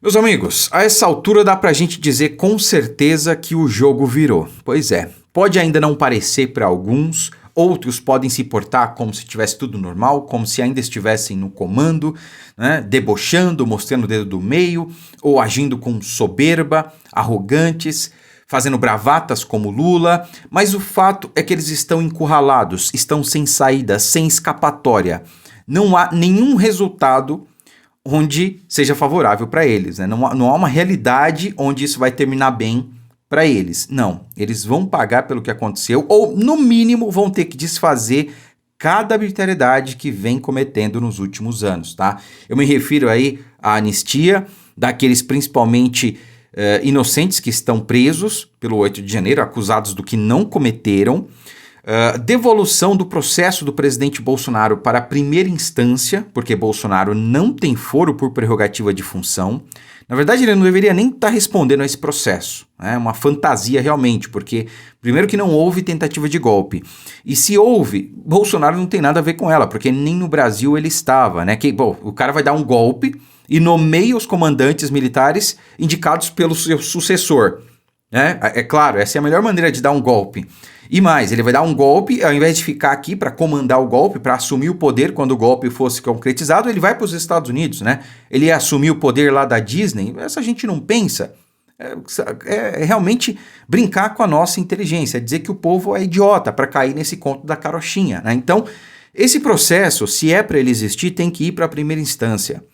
Meus amigos, a essa altura dá pra gente dizer com certeza que o jogo virou. Pois é, pode ainda não parecer para alguns, outros podem se portar como se tivesse tudo normal, como se ainda estivessem no comando, né, debochando, mostrando o dedo do meio, ou agindo com soberba, arrogantes, fazendo bravatas como Lula, mas o fato é que eles estão encurralados, estão sem saída, sem escapatória. Não há nenhum resultado onde seja favorável para eles. Né? Não há uma realidade onde isso vai terminar bem para eles. Não, eles vão pagar pelo que aconteceu, ou no mínimo vão ter que desfazer cada arbitrariedade que vem cometendo nos últimos anos. Tá? Eu me refiro aí à anistia daqueles principalmente inocentes que estão presos pelo 8 de janeiro, acusados do que não cometeram, devolução do processo do presidente Bolsonaro para a primeira instância, porque Bolsonaro não tem foro por prerrogativa de função. Na verdade, ele não deveria nem estar respondendo a esse processo. É uma fantasia realmente, porque primeiro que não houve tentativa de golpe. E se houve, Bolsonaro não tem nada a ver com ela, porque nem no Brasil ele estava. Né? O cara vai dar um golpe e nomeia os comandantes militares indicados pelo seu sucessor. É claro, essa é a melhor maneira de dar um golpe. E mais, ele vai dar um golpe, ao invés de ficar aqui para comandar o golpe, para assumir o poder quando o golpe fosse concretizado, ele vai para os Estados Unidos, né? Ele ia assumir o poder lá da Disney. Essa gente não pensa. É realmente brincar com a nossa inteligência, é dizer que o povo é idiota para cair nesse conto da carochinha, né? Então, esse processo, se é para ele existir, tem que ir para a primeira instância.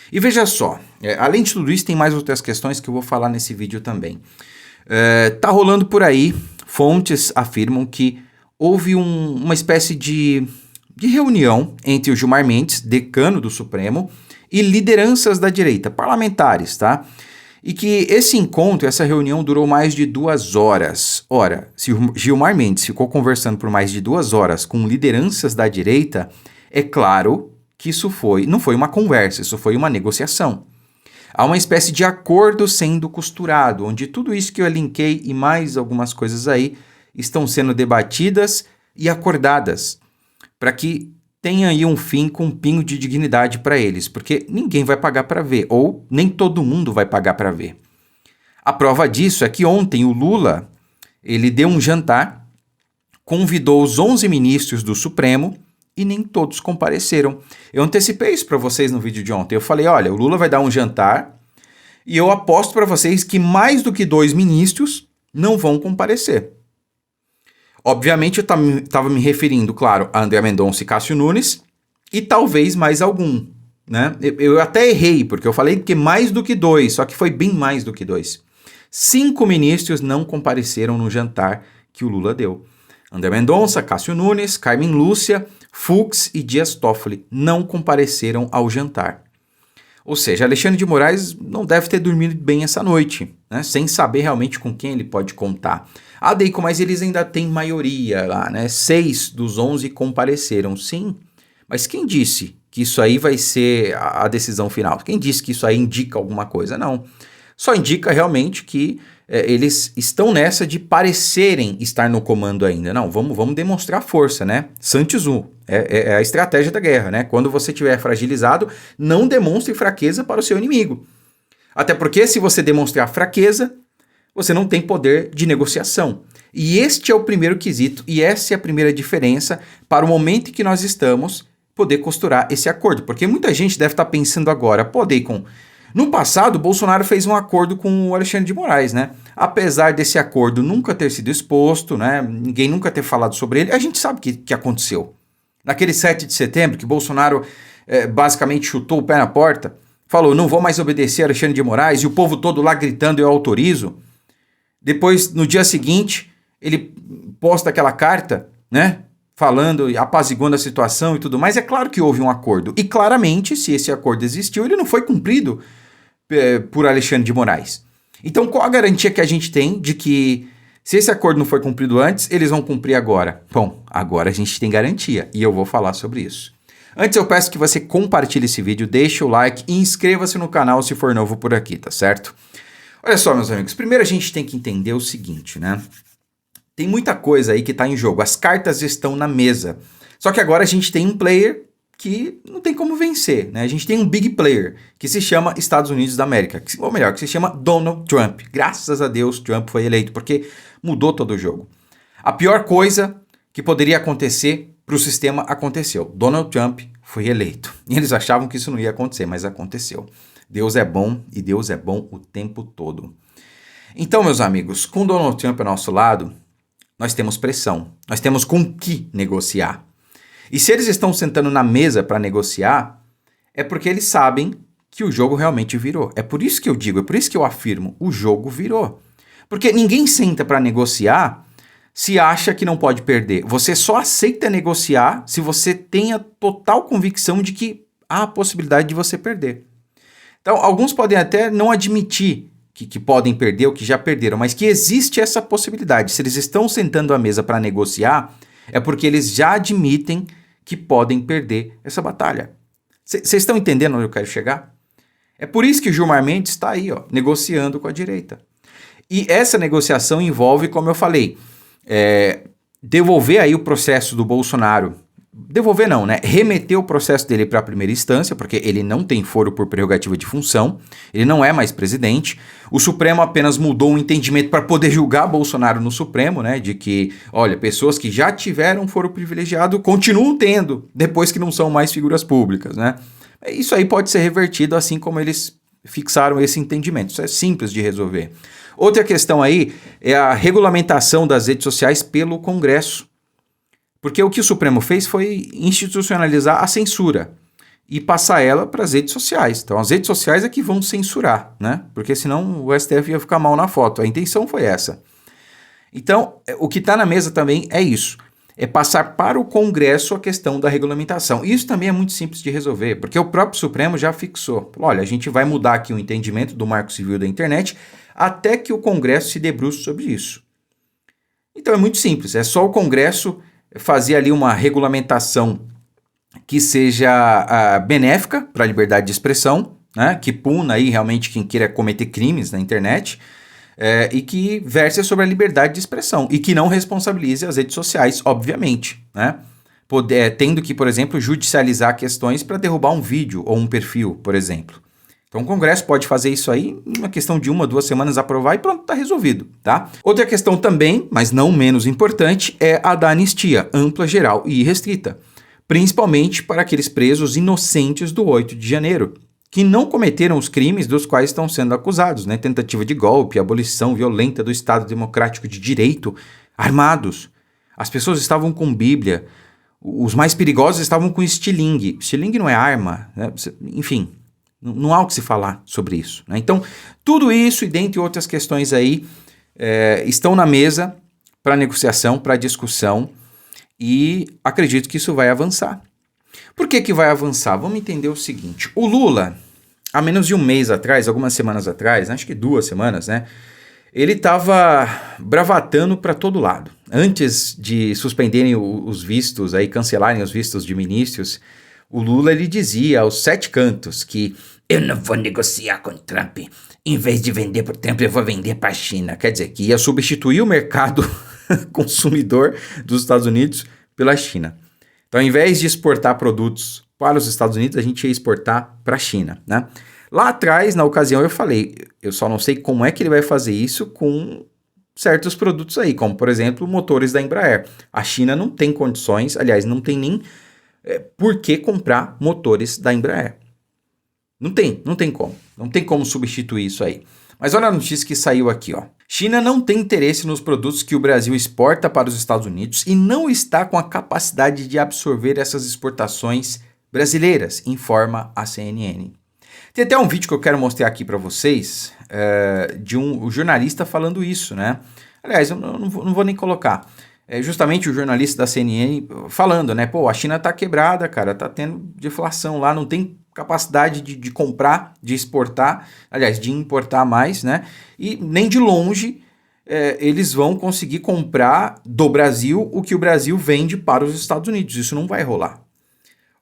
E veja só, além de tudo isso, tem mais outras questões que eu vou falar nesse vídeo também. Tá rolando por aí, fontes afirmam que houve uma espécie de reunião entre o Gilmar Mendes, decano do Supremo, e lideranças da direita, parlamentares, tá? E que esse encontro, essa reunião durou mais de 2 horas. Ora, se o Gilmar Mendes ficou conversando por mais de 2 horas com lideranças da direita, é claro que isso não foi uma conversa, isso foi uma negociação. Há uma espécie de acordo sendo costurado, onde tudo isso que eu linkei e mais algumas coisas aí estão sendo debatidas e acordadas, para que tenha aí um fim com um pingo de dignidade para eles, porque ninguém vai pagar para ver, ou nem todo mundo vai pagar para ver. A prova disso é que ontem o Lula, ele deu um jantar, convidou os 11 ministros do Supremo, e nem todos compareceram. Eu antecipei isso para vocês no vídeo de ontem. Eu falei, olha, o Lula vai dar um jantar e eu aposto para vocês que mais do que 2 ministros não vão comparecer. Obviamente eu estava me referindo, claro, a André Mendonça e Cássio Nunes e talvez mais algum. Né? Eu até errei, porque eu falei que mais do que 2, só que foi bem mais do que 2. 5 ministros não compareceram no jantar que o Lula deu. André Mendonça, Cássio Nunes, Carmen Lúcia, Fux e Dias Toffoli não compareceram ao jantar. Ou seja, Alexandre de Moraes não deve ter dormido bem essa noite, né? Sem saber realmente com quem ele pode contar. Deiko, mas eles ainda têm maioria lá, né? 6 dos 11 compareceram, sim. Mas quem disse que isso aí vai ser a decisão final? Quem disse que isso aí indica alguma coisa? Não. Só indica realmente que eles estão nessa de parecerem estar no comando ainda. Não, vamos demonstrar força, né? Sun Tzu, é a estratégia da guerra, né? Quando você estiver fragilizado, não demonstre fraqueza para o seu inimigo. Até porque se você demonstrar fraqueza, você não tem poder de negociação. E este é o primeiro quesito, e essa é a primeira diferença para o momento em que nós estamos poder costurar esse acordo. Porque muita gente deve estar pensando agora, Deiko, no passado, Bolsonaro fez um acordo com o Alexandre de Moraes, né? Apesar desse acordo nunca ter sido exposto, né? Ninguém nunca ter falado sobre ele, a gente sabe o que aconteceu. Naquele 7 de setembro, que Bolsonaro basicamente chutou o pé na porta, falou, não vou mais obedecer a Alexandre de Moraes, e o povo todo lá gritando, eu autorizo. Depois, no dia seguinte, ele posta aquela carta, né? Falando, apaziguando a situação e tudo mais. É claro que houve um acordo. E claramente, se esse acordo existiu, ele não foi cumprido por Alexandre de Moraes. Então, qual a garantia que a gente tem de que, se esse acordo não foi cumprido antes, eles vão cumprir agora? Bom, agora a gente tem garantia e eu vou falar sobre isso. Antes, eu peço que você compartilhe esse vídeo, deixe o like e inscreva-se no canal se for novo por aqui, tá certo? Olha só, meus amigos, primeiro a gente tem que entender o seguinte, né? Tem muita coisa aí que está em jogo, as cartas estão na mesa. Só que agora a gente tem um player que não tem como vencer, né? A gente tem um big player que se chama Estados Unidos da América, ou melhor, que se chama Donald Trump. Graças a Deus, Trump foi eleito, porque mudou todo o jogo. A pior coisa que poderia acontecer para o sistema aconteceu. Donald Trump foi eleito. E eles achavam que isso não ia acontecer, mas aconteceu. Deus é bom e Deus é bom o tempo todo. Então, meus amigos, com Donald Trump ao nosso lado, nós temos pressão. Nós temos com que negociar. E se eles estão sentando na mesa para negociar, é porque eles sabem que o jogo realmente virou. É por isso que eu digo, é por isso que eu afirmo, o jogo virou. Porque ninguém senta para negociar se acha que não pode perder. Você só aceita negociar se você tem a total convicção de que há a possibilidade de você perder. Então, alguns podem até não admitir que podem perder ou que já perderam, mas que existe essa possibilidade. Se eles estão sentando à mesa para negociar, é porque eles já admitem que podem perder essa batalha. Vocês estão entendendo onde eu quero chegar? É por isso que o Gilmar Mendes está aí, negociando com a direita. E essa negociação envolve, como eu falei, devolver aí o processo do Bolsonaro. Devolver não, né? Remeter o processo dele para a primeira instância, porque ele não tem foro por prerrogativa de função, ele não é mais presidente. O Supremo apenas mudou o entendimento para poder julgar Bolsonaro no Supremo, né? De que, olha, pessoas que já tiveram foro privilegiado continuam tendo, depois que não são mais figuras públicas, né? Isso aí pode ser revertido assim como eles fixaram esse entendimento. Isso é simples de resolver. Outra questão aí é a regulamentação das redes sociais pelo Congresso. Porque o que o Supremo fez foi institucionalizar a censura e passar ela para as redes sociais. Então, as redes sociais é que vão censurar, né? Porque senão o STF ia ficar mal na foto. A intenção foi essa. Então, o que está na mesa também é isso. É passar para o Congresso a questão da regulamentação. Isso também é muito simples de resolver, porque o próprio Supremo já fixou. Olha, a gente vai mudar aqui o entendimento do Marco Civil da Internet até que o Congresso se debruce sobre isso. Então, é muito simples. É só o Congresso fazer ali uma regulamentação que seja benéfica para a liberdade de expressão, né, que puna aí realmente quem queira cometer crimes na internet e que verse sobre a liberdade de expressão e que não responsabilize as redes sociais, obviamente, né, tendo que, por exemplo, judicializar questões para derrubar um vídeo ou um perfil, por exemplo. Então o Congresso pode fazer isso aí, uma questão de 1, 2 semanas aprovar e pronto, está resolvido, tá? Outra questão também, mas não menos importante, é a da anistia ampla, geral e irrestrita, principalmente para aqueles presos inocentes do 8 de janeiro, que não cometeram os crimes dos quais estão sendo acusados, né? Tentativa de golpe, abolição violenta do Estado Democrático de Direito, armados. As pessoas estavam com Bíblia, os mais perigosos estavam com estilingue. Estilingue não é arma, né? Enfim... Não há o que se falar sobre isso, né? Então, tudo isso e dentre outras questões aí estão na mesa para negociação, para discussão e acredito que isso vai avançar. Por que vai avançar? Vamos entender o seguinte. O Lula, há menos de um mês atrás, algumas semanas atrás, acho que 2 semanas, né? Ele estava bravatando para todo lado. Antes de suspenderem os vistos, aí cancelarem os vistos de ministros, o Lula ele dizia aos 7 cantos que eu não vou negociar com o Trump. Em vez de vender para o Trump, eu vou vender para a China. Quer dizer, que ia substituir o mercado consumidor dos Estados Unidos pela China. Então, ao invés de exportar produtos para os Estados Unidos, a gente ia exportar para a China, né? Lá atrás, na ocasião, eu falei, eu só não sei como é que ele vai fazer isso com certos produtos aí, como, por exemplo, motores da Embraer. A China não tem condições, aliás, não tem nem por que comprar motores da Embraer. Não tem como. Não tem como substituir isso aí. Mas olha a notícia que saiu aqui, ó. China não tem interesse nos produtos que o Brasil exporta para os Estados Unidos e não está com a capacidade de absorver essas exportações brasileiras, informa a CNN. Tem até um vídeo que eu quero mostrar aqui para vocês de um jornalista falando isso, né? Aliás, eu não vou nem colocar. É justamente o jornalista da CNN falando, né? Pô, a China tá quebrada, cara, tá tendo deflação lá, não tem capacidade de comprar, de exportar, aliás, de importar mais, né? E nem de longe eles vão conseguir comprar do Brasil o que o Brasil vende para os Estados Unidos. Isso não vai rolar.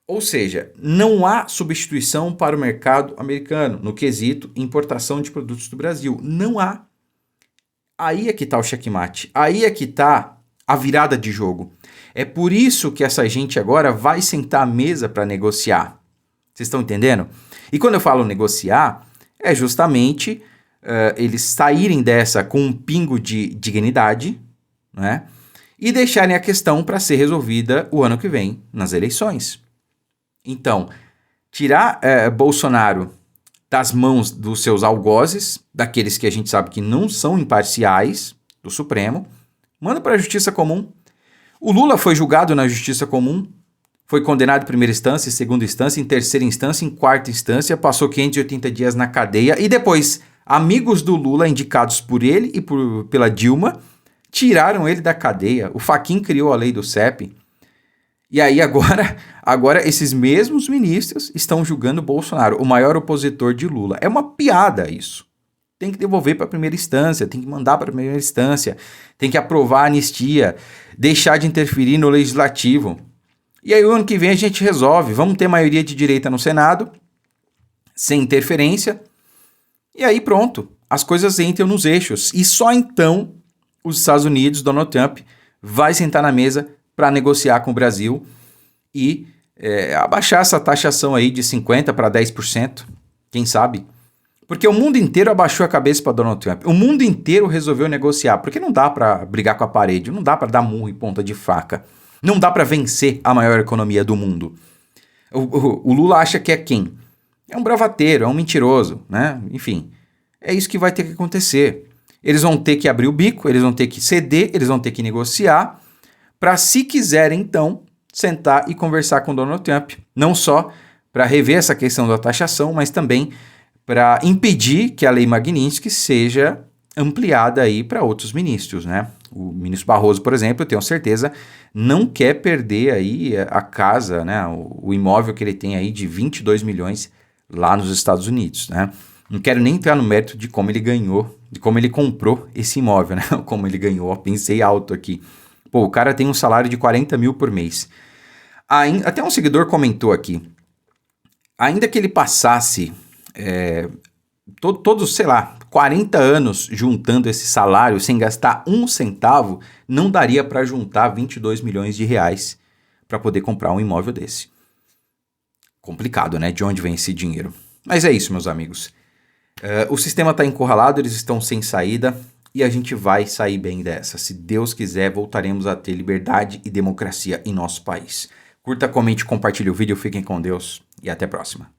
Ou seja, não há substituição para o mercado americano no quesito importação de produtos do Brasil. Não há. Aí é que está o checkmate. Aí é que está a virada de jogo. É por isso que essa gente agora vai sentar à mesa para negociar. Vocês estão entendendo? E quando eu falo negociar, é justamente eles saírem dessa com um pingo de dignidade, né? E deixarem a questão para ser resolvida o ano que vem, nas eleições. Então, tirar Bolsonaro das mãos dos seus algozes, daqueles que a gente sabe que não são imparciais, do Supremo, manda para a Justiça Comum. O Lula foi julgado na Justiça Comum, foi condenado em primeira instância, em segunda instância, em terceira instância, em quarta instância, passou 580 dias na cadeia e depois amigos do Lula, indicados por ele e pela Dilma, tiraram ele da cadeia. O Fachin criou a lei do CEP. E aí agora esses mesmos ministros estão julgando Bolsonaro, o maior opositor de Lula. É uma piada isso. Tem que devolver para a primeira instância, tem que mandar para a primeira instância, tem que aprovar a anistia, deixar de interferir no legislativo. E aí o ano que vem a gente resolve, vamos ter maioria de direita no Senado, sem interferência, e aí pronto, as coisas entram nos eixos. E só então os Estados Unidos, Donald Trump, vai sentar na mesa para negociar com o Brasil e abaixar essa taxação aí de 50% para 10%, quem sabe? Porque o mundo inteiro abaixou a cabeça para Donald Trump. O mundo inteiro resolveu negociar, porque não dá para brigar com a parede, não dá para dar murro e ponta de faca. Não dá para vencer a maior economia do mundo. O Lula acha que é quem? É um bravateiro, é um mentiroso, né? Enfim, é isso que vai ter que acontecer. Eles vão ter que abrir o bico, eles vão ter que ceder, eles vão ter que negociar, para, se quiserem, então, sentar e conversar com Donald Trump. Não só para rever essa questão da taxação, mas também para impedir que a lei Magnitsky seja ampliada aí para outros ministros, né? O ministro Barroso, por exemplo, eu tenho certeza, não quer perder aí a casa, né? O imóvel que ele tem aí de 22 milhões lá nos Estados Unidos, né? Não quero nem entrar no mérito de como ele ganhou, de como ele comprou esse imóvel, né? Como ele ganhou, pensei alto aqui. Pô, o cara tem um salário de 40 mil por mês. Até um seguidor comentou aqui, ainda que ele passasse todos, sei lá, 40 anos juntando esse salário sem gastar um centavo, não daria para juntar 22 milhões de reais para poder comprar um imóvel desse. Complicado, né? De onde vem esse dinheiro? Mas é isso, meus amigos. O sistema está encurralado, eles estão sem saída e a gente vai sair bem dessa. Se Deus quiser, voltaremos a ter liberdade e democracia em nosso país. Curta, comente, compartilhe o vídeo, fiquem com Deus e até a próxima.